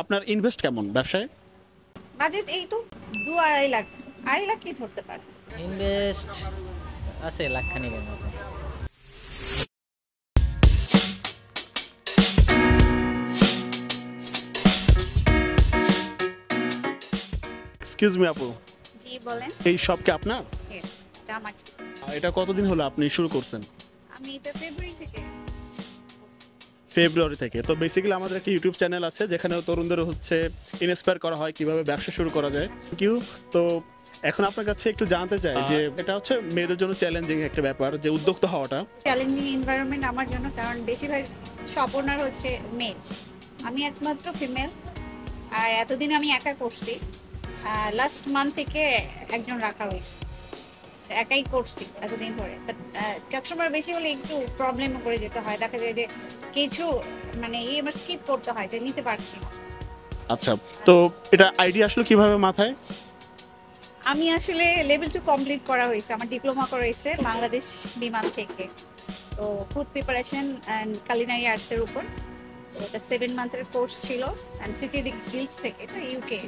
আপনার ইনভেস্ট কেমন ব্যবসায়? বাজেট এই তো ২-২.৫ লাখ। ২.৫ লাখ কি ধরতে পারে। ইনভেস্ট আছে লাখখানেকের মতো। এক্সকিউজ মি আপু, জি বলেন। এই শপ কি আপনার? Yes, এটা আমার। এটা কতদিন হলো আপনি শুরু করছেন? আমি এটা ফেব্রুয়ারি থেকে। ফেব্রুয়ারি থেকে। তো বেসিক্যালি আমাদের একটা ইউটিউব চ্যানেল আছে যেখানে তরুণদের হচ্ছে ইন্সপায়ার করা হয় কিভাবে ব্যবসা শুরু করা যায়। Thank you. তো এখন আপনার কাছে একটু জানতে চাই যে এটা হচ্ছে মেয়েদের জন্য চ্যালেঞ্জিং একটা ব্যাপার যে উদ্যোক্তা হওয়াটা। চ্যালেঞ্জিং এনভায়রনমেন্ট আমার জন্য, কারণ বেশিরভাগ শপ ওনার হচ্ছে মেল। আমি একমাত্র ফিমেল। আর এতদিন আমি একা করছি। লাস্ট মান্থ থেকে একজন রাখা হয়েছে। একাই করছি এতদিন ধরে। কাস্টমার বেশি হলে একটু প্রবলেমে পড়ে যেতে হয়। দেখা যায় যে কিছু মানে আমার স্কিপ করতে হয় যে নিতে পারছি না। আচ্ছা, তো এটা আইডিয়া আসলে কিভাবে মাথায়? আমি আসলে লেভেল 2 কমপ্লিট করা হয়েছে। আমার ডিপ্লোমা করা হয়েছে বাংলাদেশ বিমান থেকে। তো ফুড প্রিপারেশন অ্যান্ড কুলিনারি আর্টসের উপর। তো এটা 7 মান্থের কোর্স ছিল অ্যান্ড সিটি গিলস থেকে, এটা ইউকে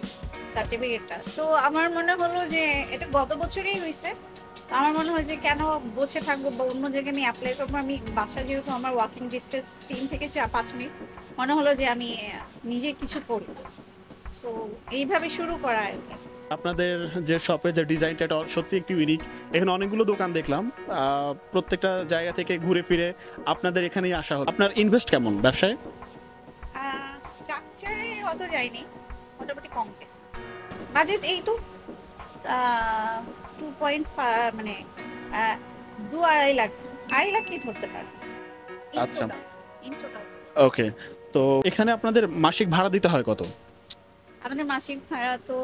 সার্টিফিকেটটা। তো আমার মনে হলো যে এটা গত বছরই হয়েছে। আমার মনে হয় যে কেন বসে থাকবো বা অন্য জায়গায় আমি অ্যাপ্লাই করবো। আমি বাসা যেহেতু আমার ওয়াকিং ডিস্টেন্স 3 থেকে 5 মিনিট, মনে হলো যে আমি নিজে কিছু করি। সো এইভাবে শুরু করা আর কি। আপনাদের যে শপের যে ডিজাইনটা এটা সত্যি একটু ইউনিক। এখানে অনেকগুলো দোকান দেখলাম। প্রত্যেকটা জায়গা থেকে ঘুরে ফিরে আপনাদের এখানেই আসা হলো। আপনার ইনভেস্ট কেমন ব্যবসায়? স্ট্রাকচারে অত যায়নি, মোটামুটি কম গেছে। বাজেট এই তো 2.5 মানে ২-২.৫ লাখ। ২.৫ লাখ কি ধরতে পারে। আচ্ছা। ইন টোটাল ওকে। তো এখানে আপনাদের মাসিক ভাড়া দিতে হয় কত? আমাদের মাসিক ভাড়া তো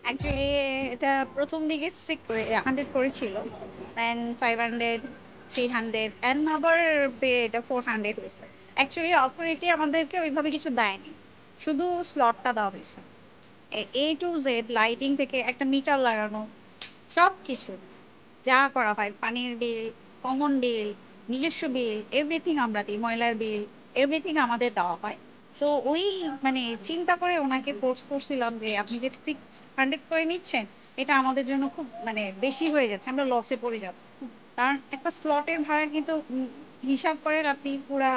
অ্যাকচুয়ালি এটা প্রথম দিকে 100 করেছিল, দেন 500, 300 এন্ড আবার এটা 400 হয়েছে। অ্যাকচুয়ালি অপারেটে আমাদেরকে ওইভাবে কিছু দেয়নি, শুধু স্লটটা দেওয়া হয়েছে। এ টু জেড লাইটিং থেকে একটা মিটার লাগানো, সব কিছু যা করা হয়, পানির বিল, কমন বিল, নিজস্ব বিল, এভরিথিং আমরা দিই, ময়লার বিল, এভরিথিং আমাদের দেওয়া হয়। তো ওই মানে চিন্তা করে ওনাকে ফোর্স করছিলাম যে আপনি যে 600 করে নিচ্ছেন, এটা আমাদের জন্য খুব মানে বেশি হয়ে যাচ্ছে, আমরা লসে পড়ে যাব। কারণ একটা স্লটের ভাড়া কিন্তু হিসাব করেন আপনি পুরা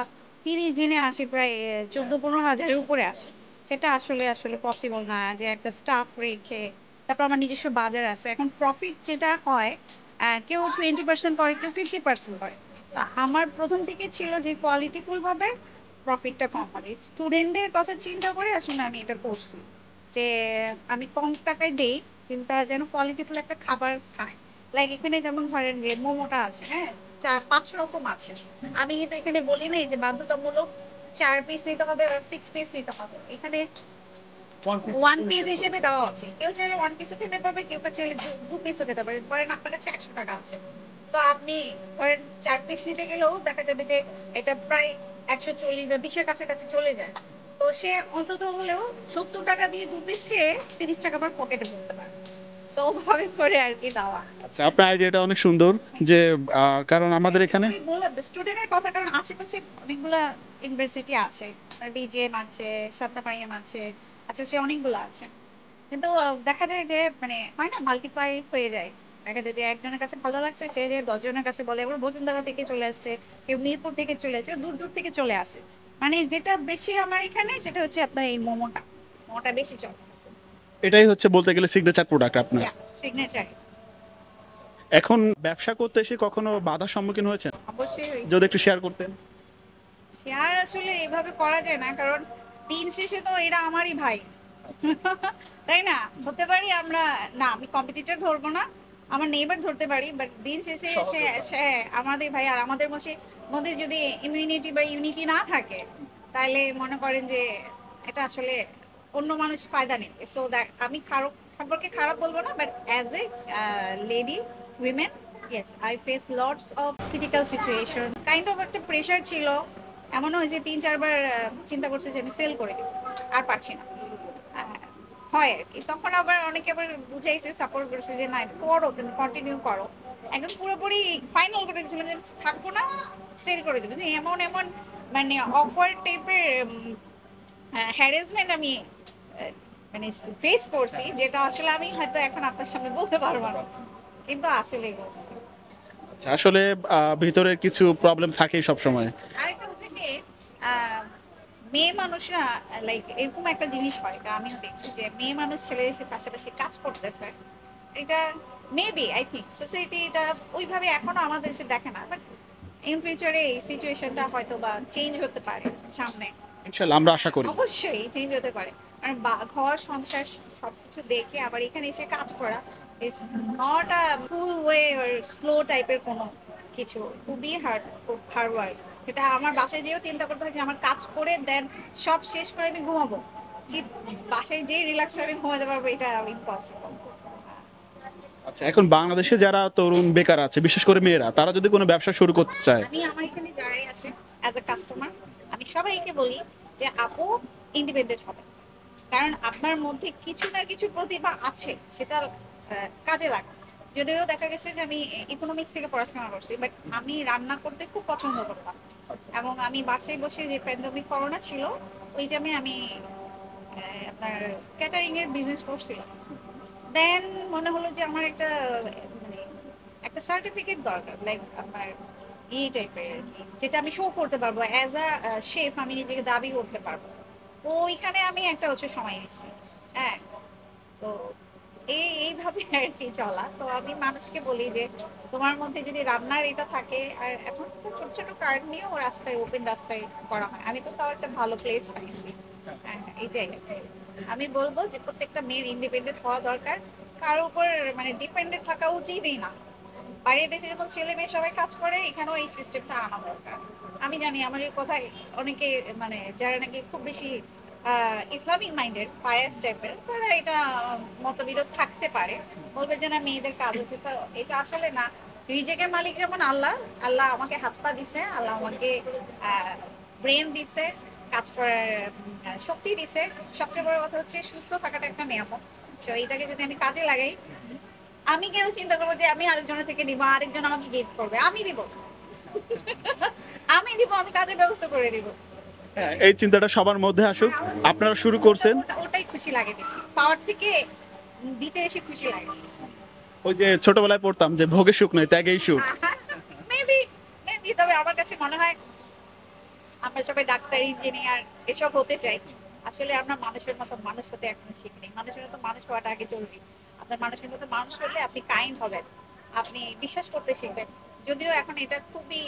30 দিনে আসে প্রায় 14-15 হাজারের উপরে আসে। সেটা আসলে আসলে পসিবল না যে একটা স্টাফ রেখে। তারপর আমার নিজস্ব বাজার আছে। এখন প্রফিট যেটা হয়, কেউ 20% করে, কেউ 50% করে। তা আমার প্রথম থেকে ছিল যে কোয়ালিটিফুল ভাবে প্রফিটটা কম হবে। স্টুডেন্টদের কথা চিন্তা করে আসলে আমি এটা করছি যে আমি কম টাকায় দেই, কিন্তু তারা যেন কোয়ালিটিফুল একটা খাবার খায়। লাইক এখানে যেমন ধরেন যে মোমোটা আছে, হ্যাঁ, 4-5 রকম আছে। আমি কিন্তু এখানে বলি নাই যে বাধ্যতামূলক 4 পিস নিতে হবে আর 6 পিস নিতে হবে। এখানে ওয়ান পিস হিসেবে দেওয়া আছে। কেউ চাইলে ওয়ান পিসও খেতে পারবে, কেউ চাইলে দু পিসও খেতে পারবে। ধরেন আপনার কাছে 100 টাকা আছে, তো আপনি ধরেন 4 পিস নিতে গেলেও দেখা যাবে যে এটা প্রায় 140 বা 20-এর কাছাকাছি চলে যায়। তো সে অন্তত হলেও 70 টাকা দিয়ে 2 পিস খেয়ে 30 টাকা আবার পকেটে ভরতে পারে। তো ওভাবে করে আর কি দেওয়া। আচ্ছা, আপনার আইডিয়াটা অনেক সুন্দর যে কারণ আমাদের এখানে আমি বললাম স্টুডেন্টের কথা, কারণ আশেপাশে অনেকগুলা ইউনিভার্সিটি আছে, ডিজিএম আছে, সাতনাপাড়িয়াম আছে, আশেপাশে অনেকগুলো আছে। কিন্তু দেখা যায় যে মানে হয় না, মাল্টিপ্লাই হয়ে যায়। দেখা যায় যে একজনের কাছে ভালো লাগছে, সে যে 10 জনের কাছে বলে। এবার বসুন্ধরা থেকে চলে আসছে, কেউ মিরপুর থেকে চলে আসছে, দূর দূর থেকে চলে আসে। মানে যেটা বেশি আমার এখানে সেটা হচ্ছে আপনার এই মোমোটা। মোমোটা বেশি চলে। এটাই হচ্ছে বলতে গেলে সিগনেচার প্রোডাক্ট আপনার। সিগনেচার। এখন ব্যবসা করতে এসে কখনো বাধার সম্মুখীন হয়েছেন? অবশ্যই হয়েছে। যদি একটু শেয়ার করতেন। শেয়ার আসলে এভাবে করা যায় না, কারণ দিন শেষে তো এরা আমারই ভাই। তাই না? হতে পারি আমরা, না আমি কম্পিটিটর ধরবো না, আমার নেইবার ধরতে পারি, বাট দিন শেষে সে আমাদের ভাই। আর আমাদের মধ্যে যদি ইমিউনিটি বা ইউনিটি না থাকে, তাহলে মনে করেন যে এটা আসলে অন্য মানুষ ফায়দা নেবে। সো দ্যাট আমি খারাপ সম্পর্কে খারাপ বলবো না, but as a lady, women, yes I face lots of critical situation. Kind of একটা প্রেশার ছিল। এমনও হয়েছে 3-4 বার চিন্তা করছে যে আমি সেল করে দিব, আর পারছি না। আহ, হয় আর কি। তখন আবার অনেকে আবার বুঝাইছে, সাপোর্ট করেছে যে না এটা করো, তুমি কন্টিনিউ করো। একদম পুরোপুরি ফাইনাল করে দিয়েছিলাম যে থাকবো না, সেল করে দেবো। এমন এমন মানে অকওয়ার্ড টাইপের হ্যারাসমেন্ট আমি মানে ফেস করছি, যেটা আসলে আমি হয়তো এখন আপনার সামনে বলতে পারবো না, কিন্তু আসলে করছি। আচ্ছা, আসলে ভিতরে কিছু প্রবলেম থাকেই সব সময়। আরেকটা হচ্ছে কি, আহ, মেয়ে মানুষরা লাইক এরকম একটা জিনিস হয়, এটা আমিও দেখছি যে মেয়ে মানুষ ছেলে এসে পাশাপাশি কাজ করতেছে, এটা মেবি আই থিঙ্ক সোসাইটি এটা ওইভাবে এখনো আমাদের দেশে দেখে না, বাট ইন ফিউচারে এই সিচুয়েশনটা হয়তো বা চেঞ্জ হতে পারে সামনে। ইনশাআল্লাহ আমরা আশা করি। অবশ্যই চেঞ্জ হতে পারে, কারণ ঘর সংসার সবকিছু দেখে আবার এখানে এসে কাজ করা is not a full way or slow টাইপের কোনো কিছু, খুবই হার্ড ওয়ার্ক। সেটা আমার বাসায় যেও চিন্তা করতে হয় যে আমার কাজ করে দেন সব শেষ করে আমি ঘুমাবো, বাসায় যেই রিল্যাক্স করে ঘুমাতে পারবো, এটা ইম্পসিবল। আচ্ছা, এখন বাংলাদেশে যারা তরুণ বেকার আছে, বিশেষ করে মেয়েরা, তারা যদি কোনো ব্যবসা শুরু করতে চায়, আমি আমার এখানে যারাই আছে অ্যাজ এ কাস্টমার, আমি সবাইকে বলি যে আপু ইন্ডিপেন্ডেন্ট হবে, কারণ আপনার মধ্যে কিছু না কিছু প্রতিভা আছে, সেটা কাজে লাগা। যদিও দেখা গেছে যে আমি ইকোনমিক্স থেকে পড়াশোনা করছি, বাট আমি রান্না করতে খুব পছন্দ করতাম, এবং আমি বাসায় বসে যে প্যান্ডেমিক করোনা ছিল ওই টাইমে আমি আপনার ক্যাটারিং এর বিজনেস করছিলাম। দেন মনে হলো যে আমার একটা মানে একটা সার্টিফিকেট দরকার, লাইক আপনার এই টাইপের, যেটা আমি শো করতে পারবো অ্যাজ আ শেফ, আমি নিজেকে দাবি করতে পারবো। তো ওইখানে আমি একটা হচ্ছে সময় দিচ্ছি। হ্যাঁ, তো এইভাবে আর কি চলা। তো আমি মানুষকে বলি যে তোমার মধ্যে যদি রান্নার এটা থাকে, আর এখন তো ছোট ছোট কার্ড নিয়েও রাস্তায়, ওপেন রাস্তায় করা হয়, আমি তো তাও একটা ভালো প্লেস পাইছি। হ্যাঁ, এইটাই আমি বলবো যে প্রত্যেকটা মেয়ের ইন্ডিপেন্ডেন্ট হওয়া দরকার, কার উপর মানে ডিপেন্ডেন্ট থাকা উচিতই না। বাইরের দেশে যখন ছেলে মেয়ে সবাই কাজ করে, এখানেও এই সিস্টেমটা আনা দরকার। আমি জানি আমার এই কথায় অনেকে মানে যারা নাকি খুব বেশি ইসলামিক মাইন্ডেড পায়াস টাইপের, তারা এটা মতবিরোধ থাকতে পারে, বলবে যে না মেয়েদের কাজ হচ্ছে, তো এটা আসলে না। রিজেকের মালিক যেমন আল্লাহ, আল্লাহ আমাকে হাত পা দিছে, আল্লাহ আমাকে ব্রেন দিছে, কাজ করার শক্তি দিছে। সবচেয়ে বড় কথা হচ্ছে সুস্থ থাকাটা একটা নিয়ামত। তো এইটাকে যদি আমি কাজে লাগাই, আমি কেন চিন্তা করবো যে আমি আরেকজনের থেকে নিবো, আরেকজন আমাকে গিফট করবে? আমি দিব, আমি দিব, আমি কাজের ব্যবস্থা করে দিব। হ্যাঁ, এই চিন্তাটা সবার মধ্যে আসুক। আপনারা শুরু করছেন, ওটাই খুশি লাগে বেশি, পাওয়ার থেকে দিতে এসে খুশি লাগে। ওই যে ছোটবেলায় পড়তাম যে ভোগে সুখ নয় ত্যাগেই সুখ। মেবি মেবি, তবে আমার কাছে মনে হয় আমরা সবাই ডাক্তার, ইঞ্জিনিয়ার এসব হতে চাই। আসলে আমরা মানুষের মতো মানুষ হতে এখনো শিখিনি। মানুষের মতো মানুষ হওয়াটা আগে জরুরি। আপনার মানুষের মতো মানুষ হলে আপনি কাইন্ড হবেন, আপনি বিশ্বাস করতে শিখবেন। যদিও এখন এটা খুবই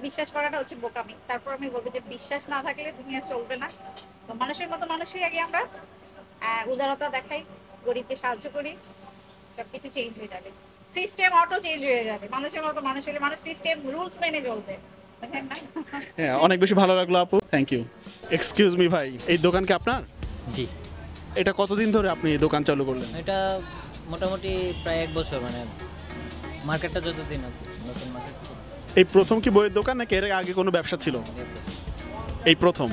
বিশ্বাস করাটা হচ্ছে বোকামি, তারপর আমি বলবো যে বিশ্বাস না থাকলে দুনিয়া চলবে না। তো মানুষের মতো মানুষই আগে আমরা উদারতা দেখাই, গরিবকে সাহায্য করি, সবকিছু চেঞ্জ হয়ে যাবে। সিস্টেম অটো চেঞ্জ হয়ে যাবে। মানুষের মতো মানুষ হলে মানুষ সিস্টেম রুলস মেনে চলবে। হ্যাঁ, অনেক বেশি ভালো লাগলো আপু, থ্যাংক ইউ। এক্সকিউজ মি ভাই, এই দোকান কি আপনার? জি, এটা কতদিন ধরে আপনি এই দোকান চালু করলেন? এটা মোটামুটি প্রায় 1 বছর, মানে মার্কেটটা যতদিন আর কি, নতুন মার্কেট। এই প্রথম কি বইয়ের দোকান, নাকি এর আগে কোনো ব্যবসা ছিল? এই প্রথম।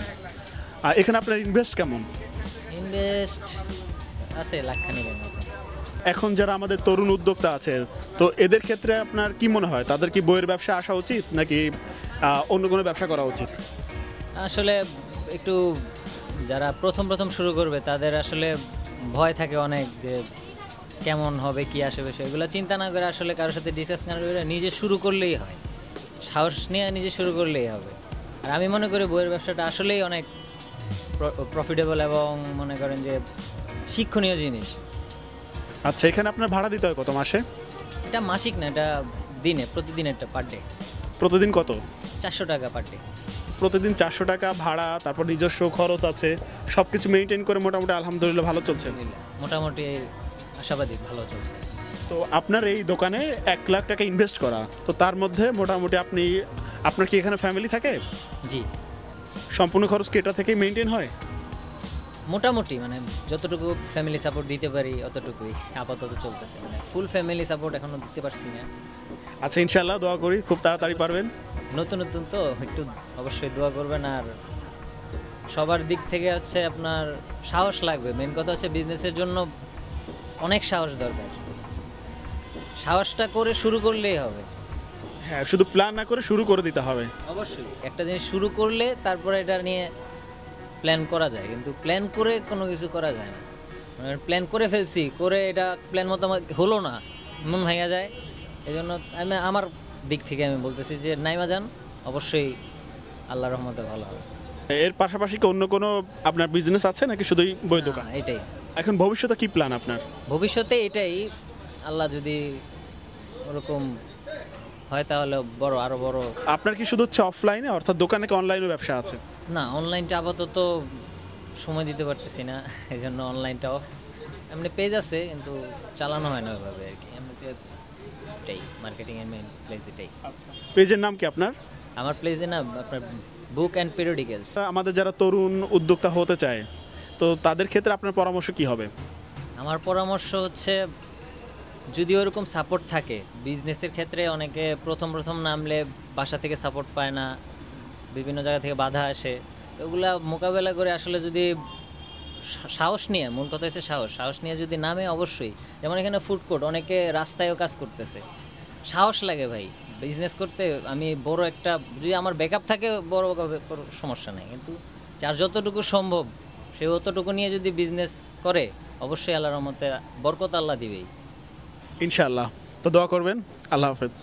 আর এখানে আপনার ইনভেস্ট কেমন? ইনভেস্ট আছে লাখখানিকের মতো। এখন যারা আমাদের তরুণ উদ্যোক্তা আছে, তো এদের ক্ষেত্রে আপনার কি মনে হয়, তাদের কি বইয়ের ব্যবসা আসা উচিত, নাকি অন্য কোনো ব্যবসা করা উচিত? আসলে একটু যারা প্রথম প্রথম শুরু করবে তাদের আসলে ভয় থাকে অনেক, যে কেমন হবে, কি আসবে, সেগুলো চিন্তা না করে আসলে কারোর সাথে ডিসকাস না করে নিজে শুরু করলেই হয়, সাহস নিয়ে নিজে শুরু করলেই হবে। আর আমি মনে করি বইয়ের ব্যবসাটা আসলেই অনেক প্রফিটেবল এবং মনে করেন যে শিক্ষণীয় জিনিস। আচ্ছা, এখানে আপনার ভাড়া দিতে হয় কত মাসে? এটা মাসিক না, এটা দিনে, প্রতিদিন একটা পার ডে। প্রতিদিন কত? 400 টাকা পার ডে। প্রতিদিন 400 টাকা ভাড়া, তারপর নিজস্ব খরচ আছে, সব কিছু মেনটেন করে মোটামুটি আলহামদুলিল্লাহ ভালো চলছে। মোটামুটি আশাবাদী, ভালো চলছে। তো আপনার এই দোকানে 1 লাখ টাকা ইনভেস্ট করা, তো তার মধ্যে মোটামুটি আপনার কি এখানে ফ্যামিলি থাকে? জি, সম্পূর্ণ খরচ কি এটা থেকেই মেনটেন হয়? মোটামুটি মানে যতটুকু ফ্যামিলি সাপোর্ট দিতে পারি অতটুকুই আপাতত চলতেছে, মানে ফুল ফ্যামিলি সাপোর্ট এখনো দিতে পারছি না। আচ্ছা, ইনশাআল্লাহ দোয়া করি খুব তাড়াতাড়ি পারবেন। নতুন নতুন তো একটু অবশ্যই দোয়া করবেন। আর সবার দিক থেকে হচ্ছে আপনার সাহস লাগবে। মেন কথা হচ্ছে বিজনেসের জন্য অনেক সাহস দরকার, সাহসটা করে শুরু করলেই হবে। হ্যাঁ, শুধু প্ল্যান না করে শুরু করে দিতে হবে। অবশ্যই একটা জিনিস শুরু করলে তারপরে এটা নিয়ে প্ল্যান করা যায়, কিন্তু প্ল্যান করে কোনো কিছু করা যায় না। মানে প্ল্যান করে ফেলছি, করে এটা প্ল্যান মতো আমার হলো না, মন ভাঙা যায়। এই জন্য আমি আমার দিক থেকে আমি বলতেছি যে নাইমা যান, অবশ্যই আল্লাহর রহমতে ভালো হবে। এর পাশাপাশি কি অন্য কোনো আপনার বিজনেস আছে নাকি শুধুই বই দোকান? না, এটাই এখন ভবিষ্যতে কি প্ল্যান আপনার? ভবিষ্যতে, এটাই। আল্লাহ যদি ওরকম হয় তাহলে বড়, আরো বড়। আপনার কি শুধু হচ্ছে অফলাইনে, অর্থাৎ দোকানে কি অনলাইনে ব্যবসা আছে? না, অনলাইনটা আপাতত সময় দিতে পারতেছি না, এই জন্য অনলাইনটা অফ। এমনি পেজ আছে কিন্তু চালানো হয় না ওইভাবে আর কি। এমনিতে এটাই মার্কেটিং এর মেইন প্লেস এটাই। আচ্ছা, পেজের নাম কি আপনার? আমার প্লেসে না আপনার বুক অ্যান্ড পিরিয়ডিক্যালস। আমাদের যারা তরুণ উদ্যোক্তা হতে চায়, তো তাদের ক্ষেত্রে আপনার পরামর্শ কি হবে? আমার পরামর্শ হচ্ছে, যদি ওরকম সাপোর্ট থাকে বিজনেসের ক্ষেত্রে, অনেকে প্রথম নামলে বাসা থেকে সাপোর্ট পায় না, বিভিন্ন জায়গা থেকে বাধা আসে, ওগুলা মোকাবেলা করে আসলে যদি সাহস নিয়ে, মূল কথা হচ্ছে সাহস নিয়ে যদি নামে, অবশ্যই। যেমন এখানে ফুড কোর্ট, অনেকে রাস্তায়ও কাজ করতেছে, সাহস লাগে ভাই বিজনেস করতে। আমি বড় একটা, যদি আমার ব্যাকআপ থাকে বড় সমস্যা নেই, কিন্তু যার যতটুকু সম্ভব সে অতটুকু নিয়ে যদি বিজনেস করে, অবশ্যই আল্লাহর রহমতে বরকত আল্লাহ দিবেই। ইনশাআল্লাহ। তো দোয়া করবেন। আল্লাহ হাফেজ।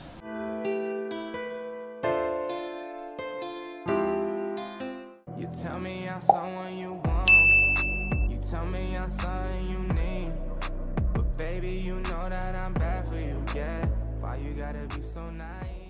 You tell me I'm someone you want. You tell me I'm something you need. But baby, you know that I'm bad for you, yeah. Why you gotta be so nice?